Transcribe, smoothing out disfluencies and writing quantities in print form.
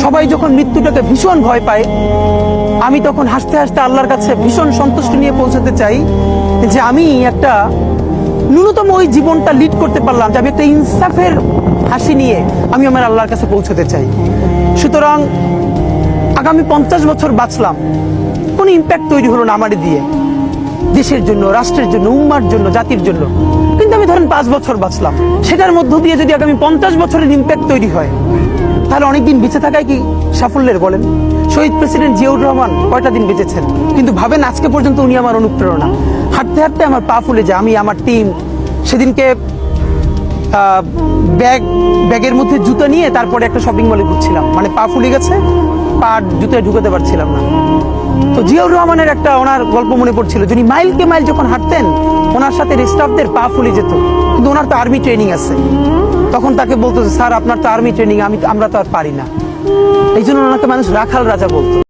সবাই যখন মৃত্যুটাকে ভীষণ ভয় পায়, আমি তখন হাসতে হাসতে আল্লাহর কাছে ভীষণ সন্তুষ্টি নিয়ে পৌঁছাতে চাই যে আমি একটা ন্যূনতম ওই জীবনটা লিড করতে পারলাম, যে আমি একটা ইনসাফের হাসি নিয়ে আমি আমার আল্লাহর কাছে পৌঁছতে চাই। সুতরাং আগামী 50 বছর বাঁচলাম, কোনো ইম্প্যাক্ট তৈরি হলো না আমারে দিয়ে, দেশের জন্য, রাষ্ট্রের জন্য, উম্মার জন্য, জাতির জন্য। কিন্তু আমি ধরেন 5 বছর বাঁচলাম, সেটার মধ্য দিয়ে যদি আগামী 50 বছরের ইম্প্যাক্ট তৈরি হয়, তাহলে অনেকদিন বেঁচে থাকায় কি সাফল্যের বলেন? শহীদ প্রেসিডেন্ট জিয়াউর রহমান কয়টা দিন বেঁচেছেন, কিন্তু ভাবেন আজকে পর্যন্ত উনি আমার অনুপ্রেরণা। হাঁটতে হাঁটতে আমার পা ফুলে যায়, আমি আমার টিম সেদিনকে ব্যাগের মধ্যে জুতো নিয়ে তারপরে একটা শপিং মলে ঘুরছিলাম, মানে পা ফুলে গেছে, পা জুতোয় ঢুকাতে পারছিলাম না। তো জিয়াউর রহমানের একটা ওনার গল্প মনে পড়ছিল, যিনি মাইলকে মাইল যখন হাঁটতেন ওনার সাথে স্টাফদের পা ফুলে যেত, কিন্তু ওনার তো আর্মি ট্রেনিং আছে। তখন তাকে বলতো, স্যার আপনার তো আর্মি ট্রেনিং, আমরা তো আর পারি না। এই জন্য ওনাকে মানুষ রাখাল রাজা বলতো।